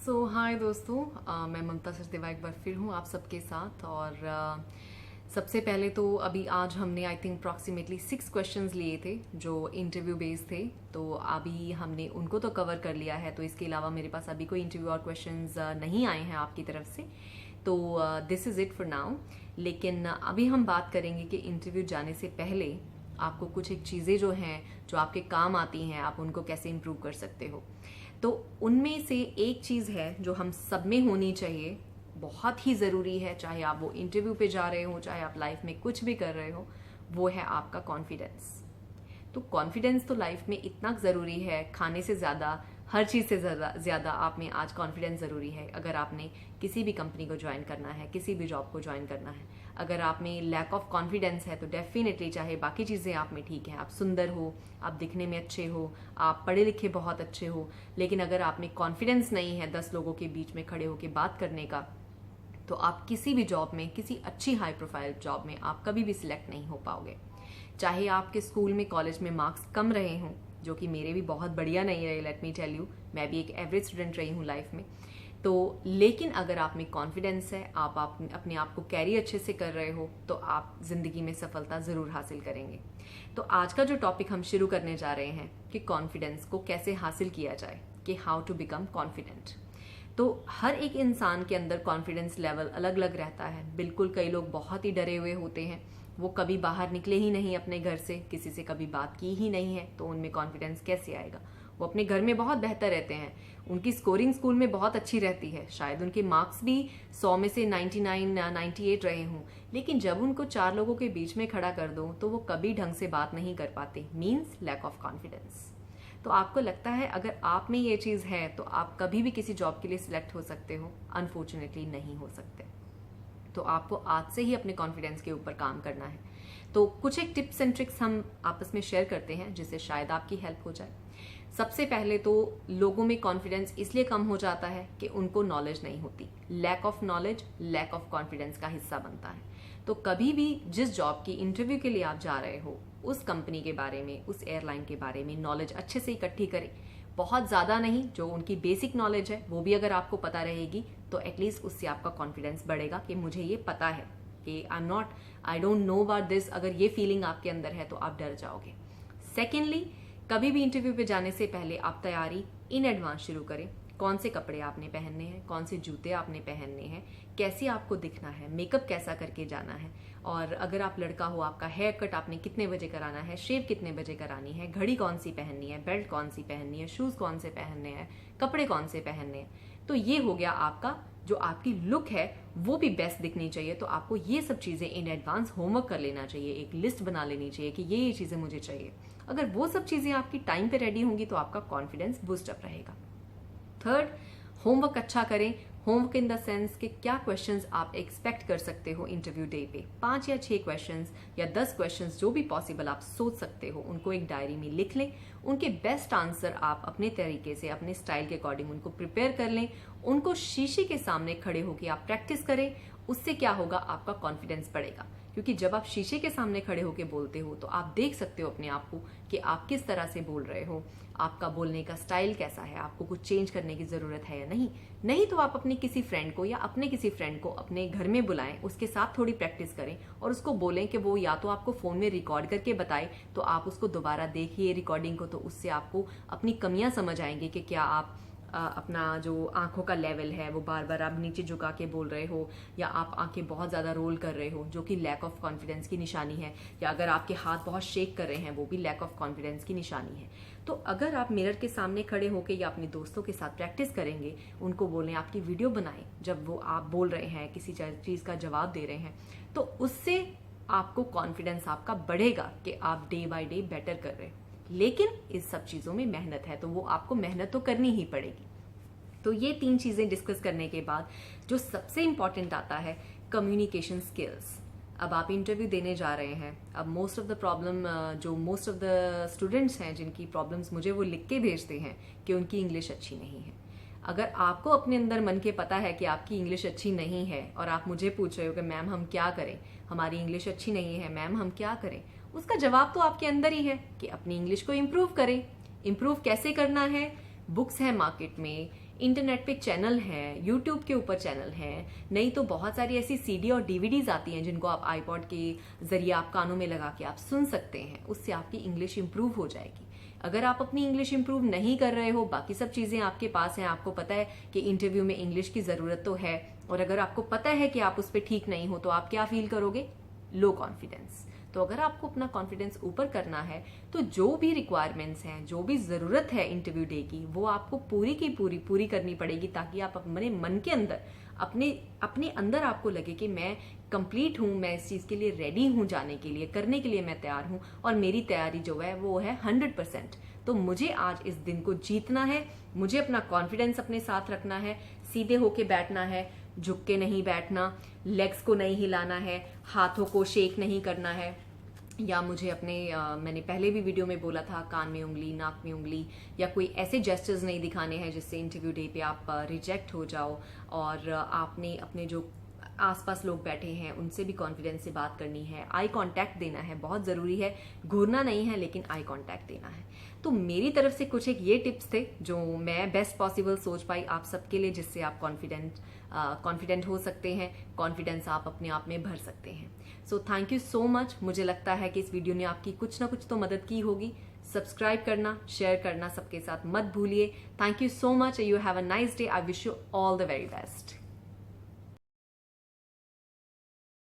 हाय दोस्तों, मैं ममता सचदेवा एक बार फिर हूँ आप सबके साथ। और सबसे पहले तो अभी आज हमने आई थिंक अप्रॉक्सीमेटली 6 क्वेश्चंस लिए थे जो इंटरव्यू बेस्ड थे। तो अभी हमने उनको तो कवर कर लिया है। तो इसके अलावा मेरे पास अभी कोई इंटरव्यू और क्वेश्चंस नहीं आए हैं आपकी तरफ से। तो this is it for now. लेकिन अभी हम बात करेंगे कि इंटरव्यू जाने से पहले आपको कुछ एक चीज़ें जो हैं जो आपके काम आती हैं, आप उनको कैसे इम्प्रूव कर सकते हो। तो उनमें से एक चीज़ है जो हम सब में होनी चाहिए, बहुत ही ज़रूरी है, चाहे आप वो इंटरव्यू पे जा रहे हो, चाहे आप लाइफ में कुछ भी कर रहे हो, वो है आपका कॉन्फिडेंस। तो कॉन्फिडेंस तो लाइफ में इतना ज़रूरी है, खाने से ज़्यादा, हर चीज़ से ज़्यादा आप में आज कॉन्फिडेंस ज़रूरी है। अगर आपने किसी भी कंपनी को ज्वाइन करना है, किसी भी जॉब को ज्वाइन करना है, अगर आप में लैक ऑफ कॉन्फिडेंस है तो डेफिनेटली, चाहे बाकी चीज़ें आप में ठीक हैं, आप सुंदर हो, आप दिखने में अच्छे हो, आप पढ़े लिखे बहुत अच्छे हो, लेकिन अगर आप में कॉन्फिडेंस नहीं है 10 लोगों के बीच में खड़े होकर बात करने का, तो आप किसी भी जॉब में, किसी अच्छी हाई प्रोफाइल जॉब में आप कभी भी सिलेक्ट नहीं हो पाओगे। चाहे आपके स्कूल में, कॉलेज में मार्क्स कम रहे हों, जो कि मेरे भी बहुत बढ़िया नहीं रहे, लेट मी टेल यू, मैं भी एक एवरेज स्टूडेंट रही हूँ लाइफ में। तो लेकिन अगर आप में कॉन्फिडेंस है, आप अपने आप को कैरी अच्छे से कर रहे हो, तो आप जिंदगी में सफलता जरूर हासिल करेंगे। तो आज का जो टॉपिक हम शुरू करने जा रहे हैं कि कॉन्फिडेंस को कैसे हासिल किया जाए, कि हाउ टू बिकम कॉन्फिडेंट। तो हर एक इंसान के अंदर कॉन्फिडेंस लेवल अलग अलग रहता है। बिल्कुल, कई लोग बहुत ही डरे हुए होते हैं, वो कभी बाहर निकले ही नहीं अपने घर से, किसी से कभी बात की ही नहीं है, तो उनमें कॉन्फिडेंस कैसे आएगा। वो अपने घर में बहुत बेहतर रहते हैं, उनकी स्कोरिंग स्कूल में बहुत अच्छी रहती है, शायद उनके मार्क्स भी 100 में से 99 98 रहे हों, लेकिन जब उनको 4 लोगों के बीच में खड़ा कर दो तो वो कभी ढंग से बात नहीं कर पाते। Means lack of confidence. तो आपको लगता है अगर आप में ये चीज़ है तो आप कभी भी किसी जॉब के लिए सिलेक्ट हो सकते हो? अनफॉर्चुनेटली नहीं हो सकते। तो आपको आज से ही अपने कॉन्फिडेंस के ऊपर काम करना है। तो कुछ एक टिप्स एंड ट्रिक्स हम आपस में शेयर करते हैं जिससे शायद आपकी हेल्प हो जाए। सबसे पहले तो लोगों में कॉन्फिडेंस इसलिए कम हो जाता है कि उनको नॉलेज नहीं होती। Lack of knowledge lack of confidence का हिस्सा बनता है। तो कभी भी जिस जॉब की इंटरव्यू के लिए आप जा रहे हो, उस कंपनी के बारे में, उस एयरलाइन के बारे में नॉलेज अच्छे से इकट्ठी करें। बहुत ज़्यादा नहीं, जो उनकी बेसिक नॉलेज है वो भी अगर आपको पता रहेगी तो एटलीस्ट उससे आपका कॉन्फिडेंस बढ़ेगा कि मुझे ये पता है, कि I don't know about this. अगर ये फीलिंग आपके अंदर है तो आप डर जाओगे। सेकेंडली, कभी भी इंटरव्यू पे जाने से पहले आप तैयारी इन एडवांस शुरू करें। कौन से कपड़े आपने पहनने हैं, कौन से जूते आपने पहनने हैं, कैसे आपको दिखना है, मेकअप कैसा करके जाना है, और अगर आप लड़का हो आपका हेयर कट आपने कितने बजे कराना है, शेव कितने बजे करानी है, घड़ी कौन सी पहननी है, बेल्ट कौन सी पहननी है, शूज़ कौन से पहनने हैं, कपड़े कौन से पहनने हैं। तो ये हो गया आपका, जो आपकी लुक है वो भी बेस्ट दिखनी चाहिए। तो आपको ये सब चीज़ें इन एडवांस होमवर्क कर लेना चाहिए, एक लिस्ट बना लेनी चाहिए कि ये चीज़ें मुझे चाहिए। अगर वो सब चीज़ें आपकी टाइम पे रेडी होंगी तो आपका कॉन्फिडेंस बूस्ट अप रहेगा। थर्ड, होमवर्क अच्छा करें। होमवर्क इन द सेंस कि क्या क्वेश्चंस आप एक्सपेक्ट कर सकते हो इंटरव्यू डे पे। 5 या 6 क्वेश्चंस या 10 क्वेश्चंस जो भी पॉसिबल आप सोच सकते हो, उनको एक डायरी में लिख लें। उनके बेस्ट आंसर आप अपने तरीके से, अपने स्टाइल के अकॉर्डिंग उनको प्रिपेयर कर लें। उनको शीशे के सामने खड़े होकर आप प्रैक्टिस करें। उससे क्या होगा, आपका कॉन्फिडेंस बढ़ेगा। क्योंकि जब आप शीशे के सामने खड़े होकर बोलते हो तो आप देख सकते हो अपने आप को कि आप किस तरह से बोल रहे हो, आपका बोलने का स्टाइल कैसा है, आपको कुछ चेंज करने की ज़रूरत है या नहीं तो आप अपने किसी फ्रेंड को या अपने किसी फ्रेंड को अपने घर में बुलाएं, उसके साथ थोड़ी प्रैक्टिस करें और उसको बोलें कि वो या तो आपको फ़ोन में रिकॉर्ड करके बताए, तो आप उसको दोबारा देखिए रिकॉर्डिंग को। तो उससे आपको अपनी कमियां समझ आएंगी कि क्या आप अपना जो आंखों का लेवल है वो बार बार आप नीचे झुका के बोल रहे हो, या आप आंखें बहुत ज़्यादा रोल कर रहे हो, जो कि लैक ऑफ कॉन्फिडेंस की निशानी है, या अगर आपके हाथ बहुत शेक कर रहे हैं, वो भी लैक ऑफ कॉन्फिडेंस की निशानी है। तो अगर आप मिरर के सामने खड़े होकर या अपने दोस्तों के साथ प्रैक्टिस करेंगे, उनको बोलें, आपकी वीडियो बनाएं जब वो आप बोल रहे हैं, किसी चीज़ का जवाब दे रहे हैं, तो उससे आपको कॉन्फिडेंस आपका बढ़ेगा कि आप डे बाय डे बेटर कर रहे हैं। लेकिन इस सब चीज़ों में मेहनत है, तो वो आपको मेहनत तो करनी ही पड़ेगी। तो ये 3 चीज़ें डिस्कस करने के बाद जो सबसे इंपॉर्टेंट आता है, कम्युनिकेशन स्किल्स। अब आप इंटरव्यू देने जा रहे हैं। अब मोस्ट ऑफ द स्टूडेंट्स हैं जिनकी प्रॉब्लम्स मुझे वो लिख के भेजते हैं कि उनकी इंग्लिश अच्छी नहीं है। अगर आपको अपने अंदर मन के पता है कि आपकी इंग्लिश अच्छी नहीं है और आप मुझे पूछ रहे हो कि मैम हम क्या करें, हमारी इंग्लिश अच्छी नहीं है मैम, हम क्या करें, उसका जवाब तो आपके अंदर ही है कि अपनी इंग्लिश को इम्प्रूव करें। इम्प्रूव कैसे करना है? बुक्स हैं मार्केट में, इंटरनेट पे चैनल है, यूट्यूब के ऊपर चैनल है, नहीं तो बहुत सारी ऐसी सीडी और डीवीडीज आती हैं जिनको आप आईपॉड के जरिए आप कानों में लगा के आप सुन सकते हैं। उससे आपकी इंग्लिश इंप्रूव हो जाएगी। अगर आप अपनी इंग्लिश इंप्रूव नहीं कर रहे हो, बाकी सब चीजें आपके पास हैं, आपको पता है कि इंटरव्यू में इंग्लिश की जरूरत तो है, और अगर आपको पता है कि आप उस पर ठीक नहीं हो, तो आप क्या फील करोगे? Low confidence. तो अगर आपको अपना कॉन्फिडेंस ऊपर करना है तो जो भी रिक्वायरमेंट्स हैं, जो भी जरूरत है इंटरव्यू डे की, वो आपको पूरी की पूरी करनी पड़ेगी, ताकि आप अपने मन के अंदर, अपने अंदर आपको लगे कि मैं कंप्लीट हूं, मैं इस चीज के लिए रेडी हूं, जाने के लिए, करने के लिए मैं तैयार हूं, और मेरी तैयारी जो है वो है 100%। तो मुझे आज इस दिन को जीतना है, मुझे अपना कॉन्फिडेंस अपने साथ रखना है, सीधे होके बैठना है, झुक के नहीं बैठना, लेग्स को नहीं हिलाना है, हाथों को शेक नहीं करना है, या मुझे अपने मैंने पहले भी वीडियो में बोला था, कान में उंगली, नाक में उंगली, या कोई ऐसे जेस्चर्स नहीं दिखाने हैं जिससे इंटरव्यू डे पे आप रिजेक्ट हो जाओ। और आपने अपने जो आसपास लोग बैठे हैं उनसे भी कॉन्फिडेंस से बात करनी है, आई कांटेक्ट देना है, बहुत ज़रूरी है, घूरना नहीं है लेकिन आई कांटेक्ट देना है। तो मेरी तरफ से कुछ एक ये टिप्स थे जो मैं बेस्ट पॉसिबल सोच पाई आप सबके लिए, जिससे आप कॉन्फिडेंट हो सकते हैं, कॉन्फिडेंस आप अपने आप में भर सकते हैं। So thank you so much. मुझे लगता है कि इस वीडियो ने आपकी कुछ ना कुछ तो मदद की होगी। सब्सक्राइब करना, शेयर करना सबके साथ मत भूलिए। Thank you so much. You have a nice day. I wish you all the very best.